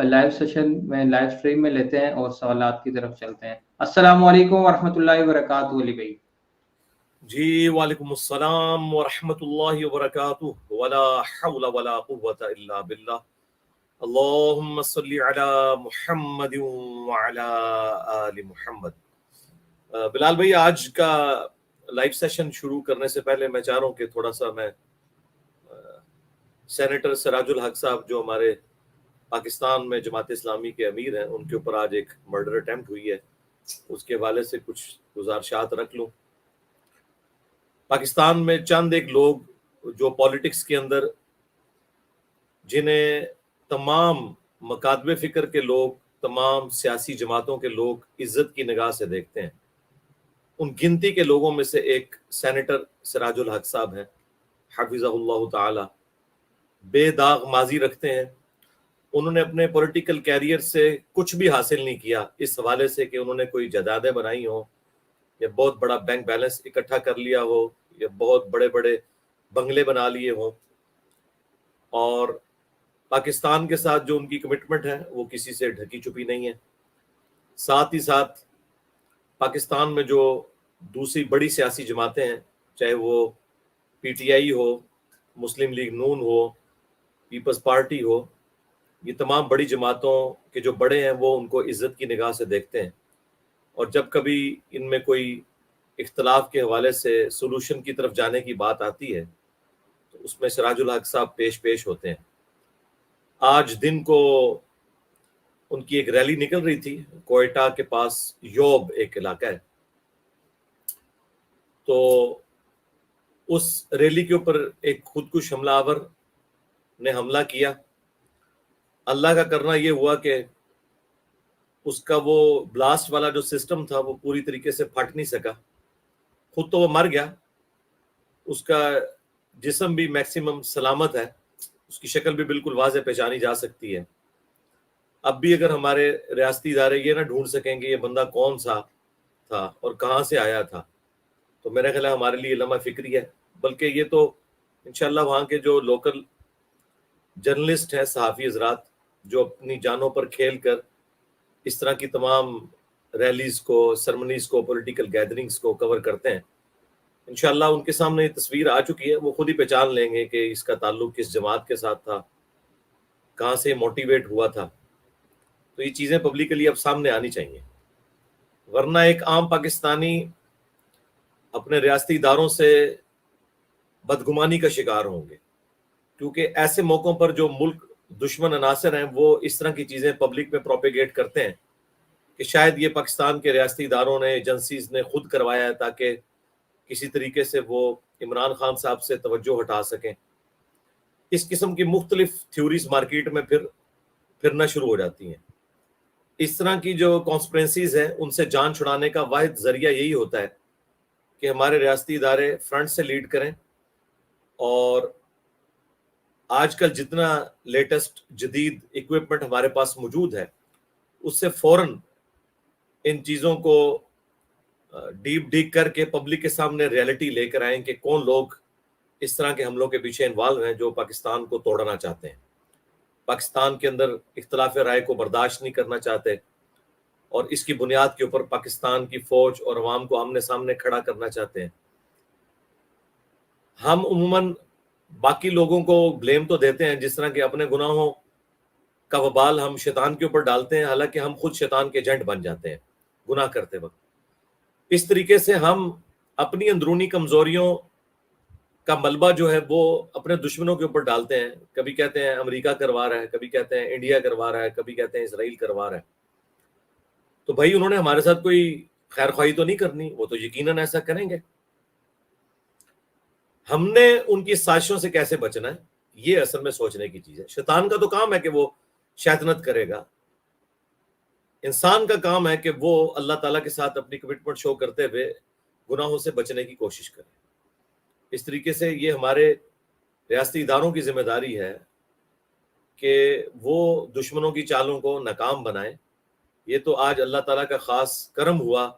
Live session میں live stream میں لیتے ہیں اور سوالات کی طرف چلتے ہیں۔ السلام علیکم ورحمۃ اللہ وبرکاتہ علی بھائی۔ جی وعلیکم السلام ورحمۃ اللہ وبرکاتہ، ولا حول ولا قوۃ الا باللہ، اللہم صلی علی محمد وعلی آل محمد۔ بلال بھائی، آج کا لائیو سیشن شروع کرنے سے پہلے میں چاہ رہا ہوں کہ تھوڑا سا میں سینیٹر سراج الحق صاحب جو ہمارے پاکستان میں جماعت اسلامی کے امیر ہیں، ان کے اوپر آج ایک مرڈر اٹیمپٹ ہوئی ہے، اس کے حوالے سے کچھ گزارشات رکھ لوں۔ پاکستان میں چند ایک لوگ جو پالیٹکس کے اندر، جنہیں تمام مکاتب فکر کے لوگ، تمام سیاسی جماعتوں کے لوگ عزت کی نگاہ سے دیکھتے ہیں، ان گنتی کے لوگوں میں سے ایک سینیٹر سراج الحق صاحب ہیں، حفظہ اللہ تعالی۔ بے داغ ماضی رکھتے ہیں، انہوں نے اپنے پولیٹیکل کیریئر سے کچھ بھی حاصل نہیں کیا اس حوالے سے کہ انہوں نے کوئی جائیدادیں بنائی ہوں، یا بہت بڑا بینک بیلنس اکٹھا کر لیا ہو، یا بہت بڑے بڑے بنگلے بنا لیے ہوں، اور پاکستان کے ساتھ جو ان کی کمٹمنٹ ہے وہ کسی سے ڈھکی چھپی نہیں ہے۔ ساتھ ہی ساتھ پاکستان میں جو دوسری بڑی سیاسی جماعتیں ہیں، چاہے وہ پی ٹی آئی ہو، مسلم لیگ نون ہو، پیپلز پارٹی ہو، یہ تمام بڑی جماعتوں کے جو بڑے ہیں وہ ان کو عزت کی نگاہ سے دیکھتے ہیں، اور جب کبھی ان میں کوئی اختلاف کے حوالے سے سولوشن کی طرف جانے کی بات آتی ہے تو اس میں سراج الحق صاحب پیش ہوتے ہیں۔ آج دن کو ان کی ایک ریلی نکل رہی تھی کوئٹہ کے پاس، یوب ایک علاقہ ہے، تو اس ریلی کے اوپر ایک خودکش حملہ آور نے حملہ کیا۔ اللہ کا کرنا یہ ہوا کہ اس کا وہ بلاسٹ والا جو سسٹم تھا وہ پوری طریقے سے پھٹ نہیں سکا، خود تو وہ مر گیا، اس کا جسم بھی میکسیمم سلامت ہے، اس کی شکل بھی بالکل واضح پہچانی جا سکتی ہے۔ اب بھی اگر ہمارے ریاستی ادارے یہ نہ ڈھونڈ سکیں کہ یہ بندہ کون سا تھا اور کہاں سے آیا تھا، تو میرا خیال ہے ہمارے لیے لمحہ فکری ہے۔ بلکہ یہ تو انشاءاللہ وہاں کے جو لوکل جرنلسٹ ہیں، صحافی حضرات، جو اپنی جانوں پر کھیل کر اس طرح کی تمام ریلیز کو، سرمنیز کو، پولیٹیکل گیدرنگز کو کور کرتے ہیں، انشاءاللہ ان کے سامنے یہ تصویر آ چکی ہے، وہ خود ہی پہچان لیں گے کہ اس کا تعلق کس جماعت کے ساتھ تھا، کہاں سے موٹیویٹ ہوا تھا۔ تو یہ چیزیں پبلکلی اب سامنے آنی چاہیے، ورنہ ایک عام پاکستانی اپنے ریاستی اداروں سے بدگمانی کا شکار ہوں گے، کیونکہ ایسے موقعوں پر جو ملک دشمن عناصر ہیں وہ اس طرح کی چیزیں پبلک میں پروپیگیٹ کرتے ہیں کہ شاید یہ پاکستان کے ریاستی اداروں نے، ایجنسیز نے خود کروایا ہے تاکہ کسی طریقے سے وہ عمران خان صاحب سے توجہ ہٹا سکیں۔ اس قسم کی مختلف تھیوریز مارکیٹ میں پھرنا شروع ہو جاتی ہیں۔ اس طرح کی جو کانسپرنسیز ہیں ان سے جان چھڑانے کا واحد ذریعہ یہی ہوتا ہے کہ ہمارے ریاستی ادارے فرنٹ سے لیڈ کریں، اور آج کل جتنا لیٹسٹ جدید ایکوپمنٹ ہمارے پاس موجود ہے اس سے فوراً ان چیزوں کو ڈیپ کر کے پبلک کے سامنے ریئلٹی لے کر آئیں کہ کون لوگ اس طرح کے حملوں کے پیچھے انوالو ہیں، جو پاکستان کو توڑنا چاہتے ہیں، پاکستان کے اندر اختلاف رائے کو برداشت نہیں کرنا چاہتے، اور اس کی بنیاد کے اوپر پاکستان کی فوج اور عوام کو آمنے سامنے کھڑا کرنا چاہتے ہیں۔ ہم عموماً باقی لوگوں کو بلیم تو دیتے ہیں، جس طرح کہ اپنے گناہوں کا وبال ہم شیطان کے اوپر ڈالتے ہیں، حالانکہ ہم خود شیطان کے ایجنٹ بن جاتے ہیں گناہ کرتے وقت۔ اس طریقے سے ہم اپنی اندرونی کمزوریوں کا ملبہ جو ہے وہ اپنے دشمنوں کے اوپر ڈالتے ہیں۔ کبھی کہتے ہیں امریکہ کروا رہا ہے، کبھی کہتے ہیں انڈیا کروا رہا ہے، کبھی کہتے ہیں اسرائیل کروا رہا ہے۔ تو بھائی انہوں نے ہمارے ساتھ کوئی خیر خواہی تو نہیں کرنی، وہ تو یقیناً ایسا کریں گے۔ ہم نے ان کی سازشوں سے کیسے بچنا ہے، یہ اصل میں سوچنے کی چیز ہے۔ شیطان کا تو کام ہے کہ وہ شیطنت کرے گا، انسان کا کام ہے کہ وہ اللہ تعالیٰ کے ساتھ اپنی کمٹمنٹ شو کرتے ہوئے گناہوں سے بچنے کی کوشش کرے۔ اس طریقے سے یہ ہمارے ریاستی اداروں کی ذمہ داری ہے کہ وہ دشمنوں کی چالوں کو ناکام بنائیں۔ یہ تو آج اللہ تعالیٰ کا خاص کرم ہوا،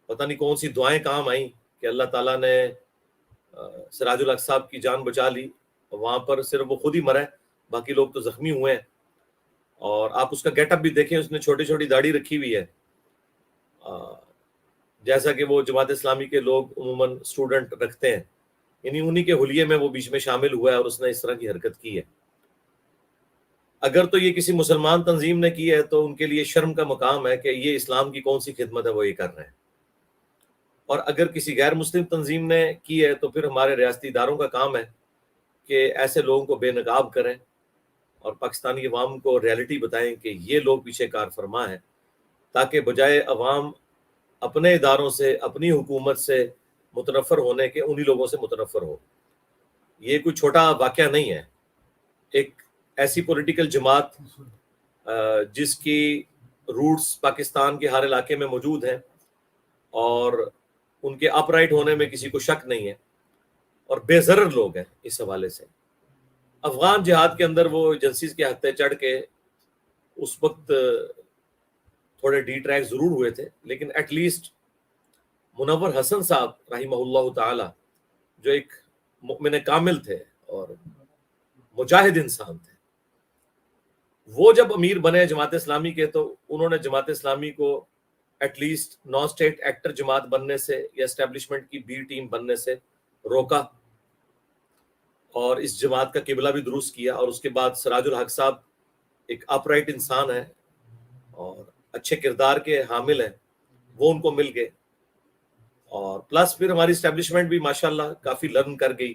پتہ نہیں کون سی دعائیں کام آئیں کہ اللہ تعالیٰ نے سراج الحق صاحب کی جان بچا لی، وہاں پر صرف وہ خود ہی مرا ہے، باقی لوگ تو زخمی ہوئے ہیں، اور آپ اس کا گیٹ اپ بھی دیکھیں، اس نے چھوٹی چھوٹی داڑھی رکھی ہوئی ہے، جیسا کہ وہ جماعت اسلامی کے لوگ عموماً اسٹوڈنٹ رکھتے ہیں، یعنی انہی کے حلیے میں وہ بیچ میں شامل ہوا ہے اور اس نے اس طرح کی حرکت کی ہے۔ اگر تو یہ کسی مسلمان تنظیم نے کی ہے تو ان کے لیے شرم کا مقام ہے کہ یہ اسلام کی کون سی خدمت ہے وہ یہ کر رہے ہیں، اور اگر کسی غیر مسلم تنظیم نے کی ہے تو پھر ہمارے ریاستی اداروں کا کام ہے کہ ایسے لوگوں کو بے نقاب کریں اور پاکستانی عوام کو ریالٹی بتائیں کہ یہ لوگ پیچھے کار فرما ہیں، تاکہ بجائے عوام اپنے اداروں سے، اپنی حکومت سے متنفر ہونے کے، انہی لوگوں سے متنفر ہو۔ یہ کوئی چھوٹا واقعہ نہیں ہے۔ ایک ایسی پولیٹیکل جماعت جس کی روٹس پاکستان کے ہر علاقے میں موجود ہیں اور ان کے اپ رائٹ ہونے میں کسی کو شک نہیں ہے، اور بے ضرر لوگ ہیں اس حوالے سے۔ افغان جہاد کے اندر وہ ایجنسیز کے ہتھے چڑھ کے اس وقت تھوڑے ڈی ٹریک ضرور ہوئے تھے، لیکن ایٹ لیسٹ منور حسن صاحب رحمہ اللہ تعالی جو ایک مؤمن کامل تھے اور مجاہد انسان تھے، وہ جب امیر بنے جماعت اسلامی کے تو انہوں نے جماعت اسلامی کو at least non state actor جماعت بننے سے یا اسٹیبلشمنٹ کی بی ٹیم بننے سے روکا، اور اس جماعت کا قبلہ بھی درست کیا۔ اور اس کے بعد سراج الحق صاحب ایک اپ رائٹ انسان ہے اور اچھے کردار کے حامل ہیں، وہ ان کو مل گئے، اور پلس پھر ہماری اسٹیبلشمنٹ بھی ماشاءاللہ کافی لرن کر گئی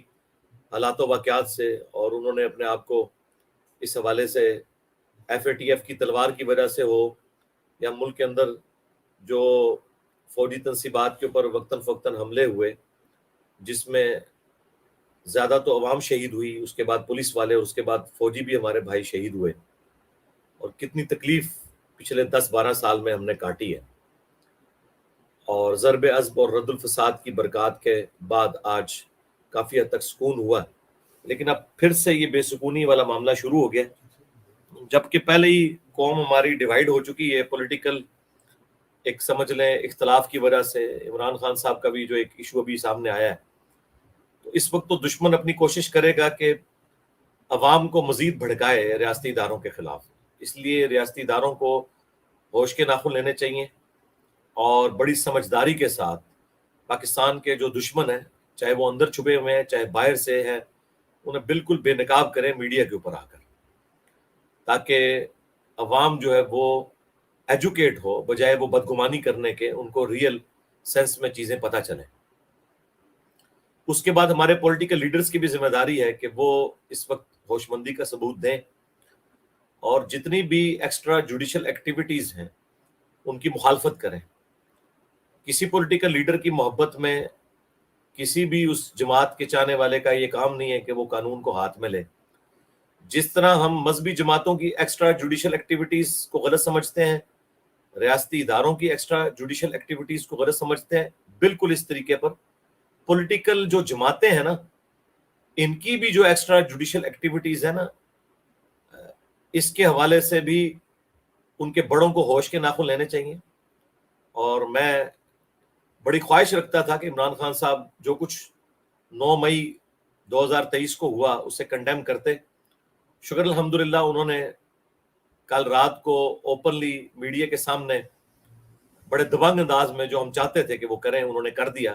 حالات و واقعات سے، اور انہوں نے اپنے آپ کو اس حوالے سے ایف اے ٹی ایف کی تلوار کی وجہ سے ہو یا ملک کے اندر جو فوجی تنصیبات کے اوپر وقتاً فوقتاً حملے ہوئے جس میں زیادہ تو عوام شہید ہوئی، اس کے بعد پولیس والے، اور اس کے بعد فوجی بھی ہمارے بھائی شہید ہوئے، اور کتنی تکلیف پچھلے 10-12 سال میں ہم نے کاٹی ہے، اور ضرب عضب اور رد الفساد کی برکات کے بعد آج کافی حد تک سکون ہوا، لیکن اب پھر سے یہ بے سکونی والا معاملہ شروع ہو گیا، جبکہ پہلے ہی قوم ہماری ڈیوائیڈ ہو چکی ہے پولیٹیکل ایک سمجھ لیں اختلاف کی وجہ سے۔ عمران خان صاحب کا بھی جو ایک ایشو ابھی سامنے آیا ہے، تو اس وقت تو دشمن اپنی کوشش کرے گا کہ عوام کو مزید بھڑکائے ریاستی اداروں کے خلاف، اس لیے ریاستی اداروں کو ہوش کے ناخن لینے چاہیے اور بڑی سمجھداری کے ساتھ پاکستان کے جو دشمن ہیں، چاہے وہ اندر چھپے ہوئے ہیں چاہے باہر سے ہیں، انہیں بالکل بے نقاب کریں میڈیا کے اوپر آ کر، تاکہ عوام جو ہے وہ ایجوکیٹ ہو، بجائے وہ بدگمانی کرنے کے ان کو ریئل سینس میں چیزیں پتہ چلیں۔ اس کے بعد ہمارے پولیٹیکل لیڈرز کی بھی ذمہ داری ہے کہ وہ اس وقت ہوش مندی کا ثبوت دیں، اور جتنی بھی ایکسٹرا جوڈیشل ایکٹیویٹیز ہیں ان کی مخالفت کریں۔ کسی پولیٹیکل لیڈر کی محبت میں کسی بھی اس جماعت کے چاہنے والے کا یہ کام نہیں ہے کہ وہ قانون کو ہاتھ میں لے۔ جس طرح ہم مذہبی جماعتوں کی ایکسٹرا جوڈیشل ایکٹیویٹیز کو غلط سمجھتے ہیں، ریاستی اداروں کی ایکسٹرا جوڈیشل ایکٹیویٹیز کو غلط سمجھتے ہیں، بالکل اس طریقے پر پولیٹیکل جو جماعتیں ہیں نا، ان کی بھی جو ایکسٹرا جوڈیشل ایکٹیویٹیز ہیں نا، اس کے حوالے سے بھی ان کے بڑوں کو ہوش کے ناخن لینے چاہیے۔ اور میں بڑی خواہش رکھتا تھا کہ عمران خان صاحب جو کچھ 9 مئی 2023 کو ہوا اسے کنڈیم کرتے۔ شکر الحمدللہ انہوں نے کل رات کو اوپنلی میڈیا کے سامنے بڑے دبنگ انداز میں جو ہم چاہتے تھے کہ وہ کریں انہوں نے کر دیا،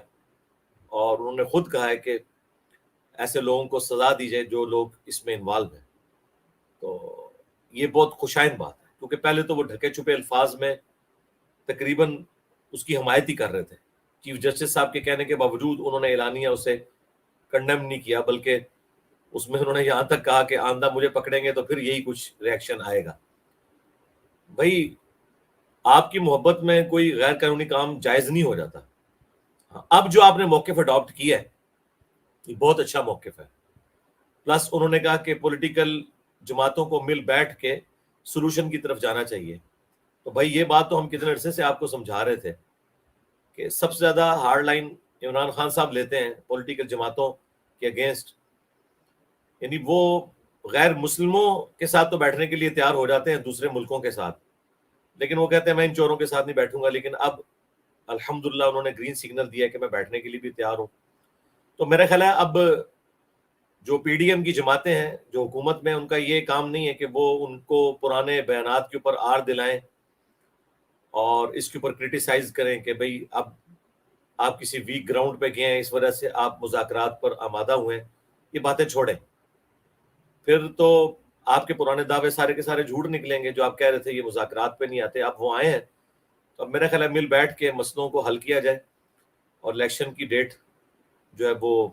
اور انہوں نے خود کہا ہے کہ ایسے لوگوں کو سزا دی جائے جو لوگ اس میں انوالو ہیں۔ تو یہ بہت خوشائند بات ہے، کیونکہ پہلے تو وہ ڈھکے چھپے الفاظ میں تقریباً اس کی حمایت ہی کر رہے تھے۔ چیف جسٹس صاحب کے کہنے کے باوجود انہوں نے اعلانیہ اسے کنڈیم نہیں کیا، بلکہ اس میں انہوں نے یہاں تک کہا کہ آئندہ مجھے پکڑیں گے تو پھر یہی کچھ ریاکشن آئے گا۔ بھائی آپ کی محبت میں کوئی غیر قانونی کام جائز نہیں ہو جاتا۔ اب جو آپ نے موقف اڈاپٹ کیا ہے یہ بہت اچھا موقف ہے، پلس انہوں نے کہا کہ پولیٹیکل جماعتوں کو مل بیٹھ کے سولوشن کی طرف جانا چاہیے۔ تو بھائی یہ بات تو ہم کتنے عرصے سے آپ کو سمجھا رہے تھے کہ سب سے زیادہ ہارڈ لائن عمران خان صاحب لیتے ہیں پولیٹیکل جماعتوں کے اگینسٹ، یعنی وہ غیر مسلموں کے ساتھ تو بیٹھنے کے لیے تیار ہو جاتے ہیں دوسرے ملکوں کے ساتھ، لیکن وہ کہتے ہیں میں ان چوروں کے ساتھ نہیں بیٹھوں گا، لیکن اب الحمدللہ انہوں نے گرین سگنل دیا کہ میں بیٹھنے کے لیے بھی تیار ہوں۔ تو میرا خیال ہے اب جو پی ڈی ایم کی جماعتیں ہیں جو حکومت میں، ان کا یہ کام نہیں ہے کہ وہ ان کو پرانے بیانات کے اوپر آر دلائیں اور اس کے اوپر کرٹیسائز کریں کہ بھئی اب آپ کسی ویک گراؤنڈ پہ گئے ہیں، اس وجہ سے آپ مذاکرات پر آمادہ ہوئے ہیں. یہ باتیں چھوڑیں، پھر تو آپ کے پرانے دعوے سارے کے سارے جھوٹ نکلیں گے. جو آپ کہہ رہے تھے یہ مذاکرات پہ نہیں آتے، آپ وہ آئے ہیں. تو اب میرا خیال ہے مل بیٹھ کے مسئلوں کو حل کیا جائے اور الیکشن کی ڈیٹ جو ہے وہ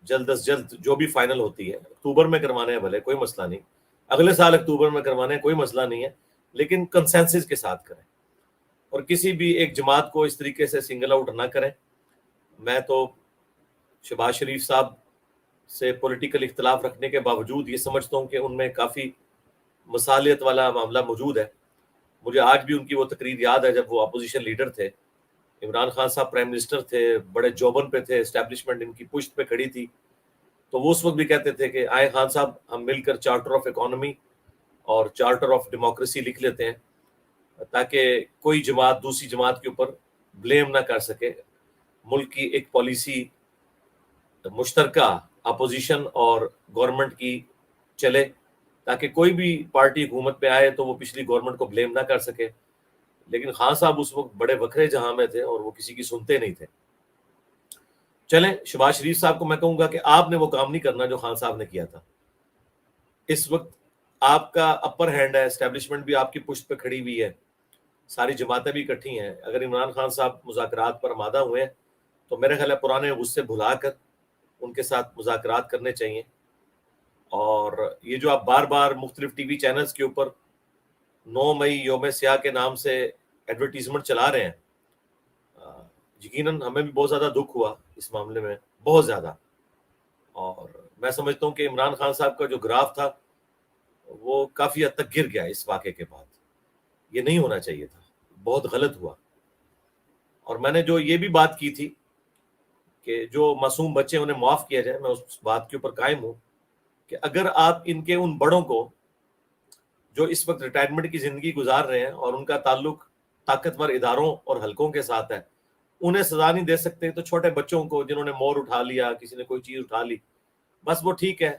جلد از جلد جو بھی فائنل ہوتی ہے، اکتوبر میں کروانے ہیں بھلے، کوئی مسئلہ نہیں، اگلے سال اکتوبر میں کروانے ہیں، کوئی مسئلہ نہیں ہے، لیکن کنسنسس کے ساتھ کریں اور کسی بھی ایک جماعت کو اس طریقے سے سنگل آؤٹ نہ کریں. میں تو شہباز شریف صاحب سے پولیٹیکل اختلاف رکھنے کے باوجود یہ سمجھتا ہوں کہ ان میں کافی مصالحت والا معاملہ موجود ہے. مجھے آج بھی ان کی وہ تقریر یاد ہے جب وہ اپوزیشن لیڈر تھے، عمران خان صاحب پرائم منسٹر تھے، بڑے جوبن پہ تھے، اسٹیبلشمنٹ ان کی پشت پہ کھڑی تھی. تو وہ اس وقت بھی کہتے تھے کہ آئے خان صاحب ہم مل کر چارٹر آف اکانومی اور چارٹر آف ڈیموکریسی لکھ لیتے ہیں تاکہ کوئی جماعت دوسری جماعت کے اوپر بلیم نہ کر سکے. ملک کی ایک پالیسی مشترکہ اپوزیشن اور گورنمنٹ کی چلے تاکہ کوئی بھی پارٹی حکومت پہ آئے تو وہ پچھلی گورنمنٹ کو بلیم نہ کر سکے. لیکن خان صاحب اس وقت بڑے وکھرے جہاں میں تھے اور وہ کسی کی سنتے نہیں تھے. چلیں شہباز شریف صاحب کو میں کہوں گا کہ آپ نے وہ کام نہیں کرنا جو خان صاحب نے کیا تھا. اس وقت آپ کا اپر ہینڈ ہے، اسٹیبلشمنٹ بھی آپ کی پشت پہ کھڑی ہوئی ہے، ساری جماعتیں بھی اکٹھی ہیں. اگر عمران خان صاحب مذاکرات پر آمادہ ہوئے ہیں تو میرے خیال ہے پرانے غصے بھلا کر ان کے ساتھ مذاکرات کرنے چاہیے. اور یہ جو آپ بار بار مختلف ٹی وی چینلز کے اوپر 9 مئی یوم سیاہ کے نام سے ایڈورٹیزمنٹ چلا رہے ہیں، یقیناً ہمیں بھی بہت زیادہ دکھ ہوا اس معاملے میں، بہت زیادہ. اور میں سمجھتا ہوں کہ عمران خان صاحب کا جو گراف تھا وہ کافی حد تک گر گیا اس واقعے کے بعد. یہ نہیں ہونا چاہیے تھا، بہت غلط ہوا. اور میں نے جو یہ بھی بات کی تھی کہ جو معصوم بچے انہیں معاف کیا جائے، میں اس بات کے اوپر قائم ہوں کہ اگر آپ ان کے ان بڑوں کو جو اس وقت ریٹائرمنٹ کی زندگی گزار رہے ہیں اور ان کا تعلق طاقتور اداروں اور حلقوں کے ساتھ ہے، انہیں سزا نہیں دے سکتے تو چھوٹے بچوں کو جنہوں نے مور اٹھا لیا، کسی نے کوئی چیز اٹھا لی، بس وہ ٹھیک ہے،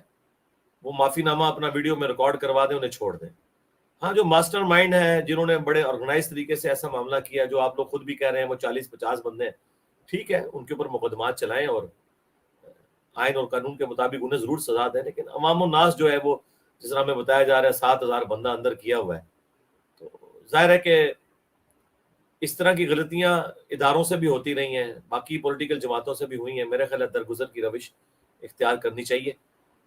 وہ معافی نامہ اپنا ویڈیو میں ریکارڈ کروا دیں، انہیں چھوڑ دیں. ہاں جو ماسٹر مائنڈ ہے، جنہوں نے بڑے آرگنائز طریقے سے ایسا معاملہ کیا، جو آپ لوگ خود بھی کہہ رہے ہیں وہ 40-50 بندے ہیں، ٹھیک ہے، ان کے اوپر مقدمات چلائیں اور آئین اور قانون کے مطابق انہیں ضرور سزا دیں. لیکن عوام الناس جو ہے وہ جس طرح ہمیں بتایا جا رہا ہے 7,000 بندہ اندر کیا ہوا ہے، تو ظاہر ہے کہ اس طرح کی غلطیاں اداروں سے بھی ہوتی رہی ہیں، باقی پولیٹیکل جماعتوں سے بھی ہوئی ہیں. میرے خیال ہے درگزر کی روش اختیار کرنی چاہیے.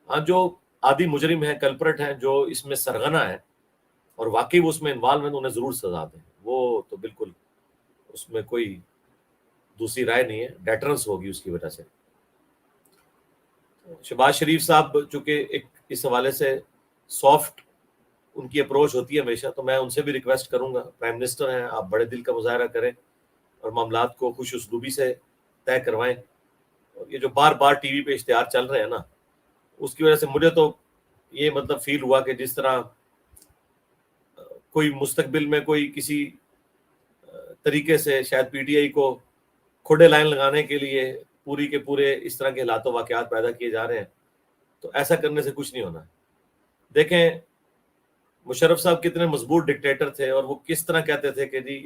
ہاں جو عادی مجرم ہیں، کلپرٹ ہیں، جو اس میں سرغنہ ہے اور واقعی وہ اس میں انوالو ہیں، انہیں ضرور سزا دیں. وہ تو بالکل اس میں کوئی دوسری رائے نہیں ہے، ڈیٹرنس ہوگی اس کی وجہ سے. شہباز شریف صاحب چونکہ ایک اس حوالے سے سافٹ ان کی اپروچ ہوتی ہے ہمیشہ، تو میں ان سے بھی ریکویسٹ کروں گا، پرائم منسٹر ہیں آپ، بڑے دل کا مظاہرہ کریں اور معاملات کو خوش اسلوبی سے طے کروائیں. اور یہ جو بار بار ٹی وی پہ اشتہار چل رہے ہیں نا، اس کی وجہ سے مجھے تو یہ مطلب فیل ہوا کہ جس طرح کوئی مستقبل میں کوئی کسی طریقے سے شاید پی ٹی آئی کو کھوڑے لائن لگانے کے لیے پوری کے پورے اس طرح کے حالات و واقعات پیدا کیے جا رہے ہیں. تو ایسا کرنے سے کچھ نہیں ہونا. دیکھیں مشرف صاحب کتنے مضبوط ڈکٹیٹر تھے اور وہ کس طرح کہتے تھے کہ جی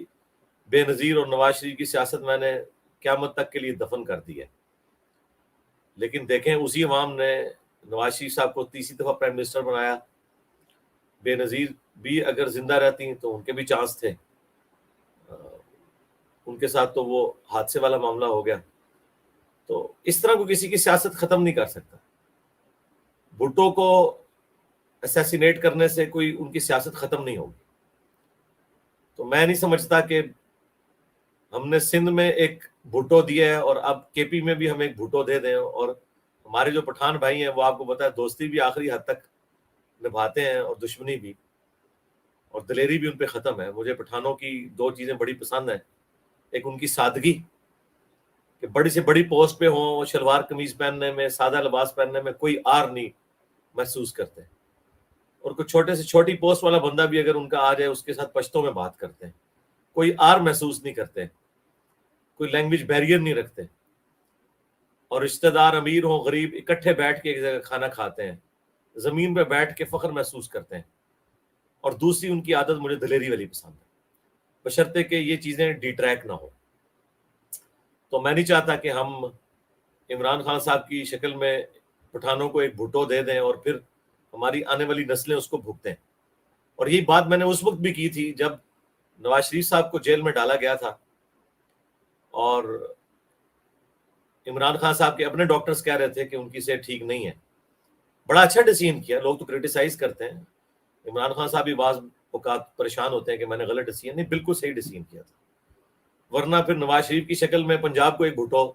بے نظیر اور نواز شریف کی سیاست میں نے قیامت تک کے لیے دفن کر دی ہے. لیکن دیکھیں اسی عوام نے نواز شریف صاحب کو تیسری دفعہ پرائم منسٹر بنایا. بے نظیر بھی اگر زندہ رہتی تو ان کے بھی چانس تھے، ان کے ساتھ تو وہ حادثے والا معاملہ ہو گیا. تو اس طرح کو کسی کی سیاست ختم نہیں کر سکتا. بھٹو کو اسیسینیٹ کرنے سے کوئی ان کی سیاست ختم نہیں ہوگی. تو میں نہیں سمجھتا کہ ہم نے سندھ میں ایک بھٹو دیا ہے اور اب کے پی میں بھی ہم ایک بھٹو دے دیں. اور ہمارے جو پٹھان بھائی ہیں وہ آپ کو پتا ہے دوستی بھی آخری حد تک نبھاتے ہیں اور دشمنی بھی، اور دلیری بھی ان پہ ختم ہے. مجھے پٹھانوں کی 2 چیزیں بڑی پسند ہیں. ایک ان کی سادگی، کہ بڑی سے بڑی پوسٹ پہ ہوں، شلوار قمیض پہننے میں، سادہ لباس پہننے میں کوئی آر نہیں محسوس کرتے. اور کوئی چھوٹے سے چھوٹی پوسٹ والا بندہ بھی اگر ان کا آ جائے اس کے ساتھ پشتوں میں بات کرتے ہیں، کوئی آر محسوس نہیں کرتے، کوئی لینگویج بیریئر نہیں رکھتے. اور رشتہ دار امیر ہوں غریب اکٹھے بیٹھ کے ایک جگہ کھانا کھاتے ہیں, زمین پہ بیٹھ کے فخر محسوس کرتے ہیں. اور دوسری ان کی عادت مجھے دلیری والی پسند ہے, بشرطے کہ یہ چیزیں ڈیٹریک نہ ہو. تو میں نہیں چاہتا کہ ہم عمران خان صاحب کی شکل میں پٹھانوں کو ایک بھٹو دے دیں اور پھر ہماری آنے والی نسلیں اس کو بھگتیں. اور یہی بات میں نے اس وقت بھی کی تھی جب نواز شریف صاحب کو جیل میں ڈالا گیا تھا اور عمران خان صاحب کے اپنے ڈاکٹرز کہہ رہے تھے کہ ان کی صحت ٹھیک نہیں ہے. بڑا اچھا ڈیسیژن کیا. لوگ تو کرٹیسائز کرتے ہیں, عمران خان صاحب بھی بعض اوقات پریشان ہوتے ہیں کہ میں نے غلط ڈیسیژن نہیں, بالکل صحیح ڈیسیژن کیا تھا, ورنہ پھر نواز شریف کی شکل میں پنجاب کو ایک بھٹو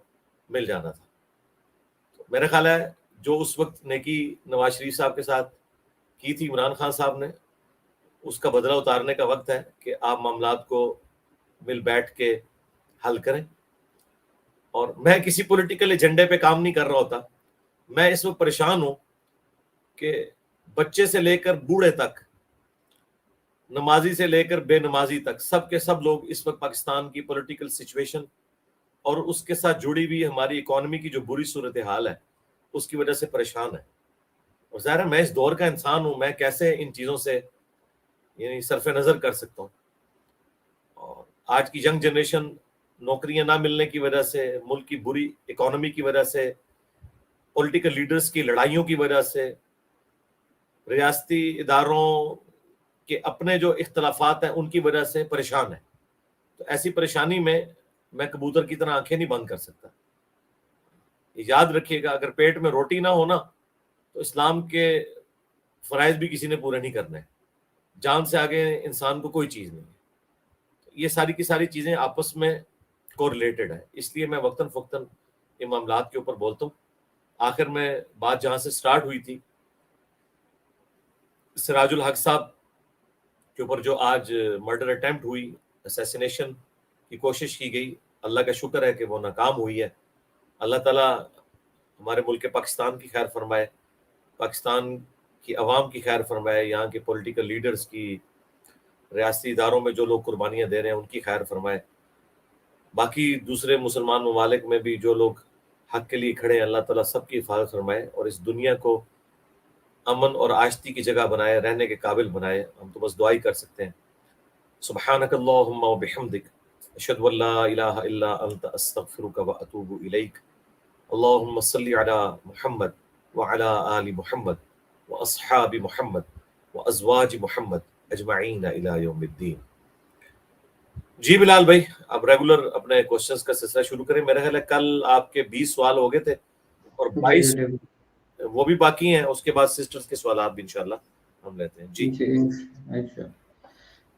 مل جانا تھا. تو میرا خیال ہے جو اس وقت نیکی نواز شریف صاحب کے ساتھ کی تھی عمران خان صاحب نے, اس کا بدلہ اتارنے کا وقت ہے کہ آپ معاملات کو مل بیٹھ کے حل کریں. اور میں کسی پولیٹیکل ایجنڈے پہ کام نہیں کر رہا ہوتا, میں اس وقت پریشان ہوں کہ بچے سے لے کر بوڑھے تک, نمازی سے لے کر بے نمازی تک, سب کے سب لوگ اس وقت پاکستان کی پولیٹیکل سچویشن اور اس کے ساتھ جڑی ہوئی ہماری اکانومی کی جو بری صورتحال ہے اس کی وجہ سے پریشان ہے. اور ظاہر ہے میں اس دور کا انسان ہوں, میں کیسے ان چیزوں سے یعنی صرف نظر کر سکتا ہوں. اور آج کی ینگ جنریشن نوکریاں نہ ملنے کی وجہ سے, ملک کی بری اکانومی کی وجہ سے, پولیٹیکل لیڈرز کی لڑائیوں کی وجہ سے, ریاستی اداروں کے اپنے جو اختلافات ہیں ان کی وجہ سے پریشان ہے. تو ایسی پریشانی میں کبوتر کی طرح آنکھیں نہیں بند کر سکتا. یاد رکھیے گا, اگر پیٹ میں روٹی نہ ہونا تو اسلام کے فرائض بھی کسی نے پورے نہیں کرنے. جان سے آگے انسان کو کوئی چیز نہیں ہے. یہ ساری کی ساری چیزیں آپس میں کوریلیٹڈ ہے, اس لیے میں وقتاً فوقتاً یہ معاملات کے اوپر بولتا ہوں. آخر میں بات جہاں سے سٹارٹ ہوئی تھی, سراج الحق صاحب کے اوپر جو آج مرڈر اٹیمپٹ ہوئی, اسیسینیشن کی کوشش کی گئی, اللہ کا شکر ہے کہ وہ ناکام ہوئی ہے. اللہ تعالیٰ ہمارے ملک پاکستان کی خیر فرمائے, پاکستان کی عوام کی خیر فرمائے, یہاں کے پولیٹیکل لیڈرز کی, ریاستی اداروں میں جو لوگ قربانیاں دے رہے ہیں ان کی خیر فرمائے. باقی دوسرے مسلمان ممالک میں بھی جو لوگ حق کے لیے کھڑے ہیں, اللہ تعالیٰ سب کی حفاظت فرمائے اور اس دنیا کو امن اور آشتی کی جگہ بنائے, رہنے کے قابل بنائے. ہم تو بس دعائی کر سکتے ہیں. سبحانک اللہم و بحمدک, اشہد ان لا الہ الا انت, استغفرک و اتوب الیک. اللہم صلی علی محمد وعلی آل محمد واصحاب محمد وازواج محمد اجمعین الی یوم الدین. جی بلال بھائی, اب ریگولر اپنے کوشچنز کا سلسلہ شروع کریں. میرا خیال ہے کل آپ کے 20 سوال ہو گئے تھے اور 22 وہ بھی باقی ہیں. اس کے بعد سسٹرز کے سوالات بھی انشاءاللہ ہم لیتے ہیں. جی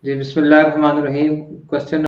جی بسم اللہ الرحمن الرحیم. کوشچن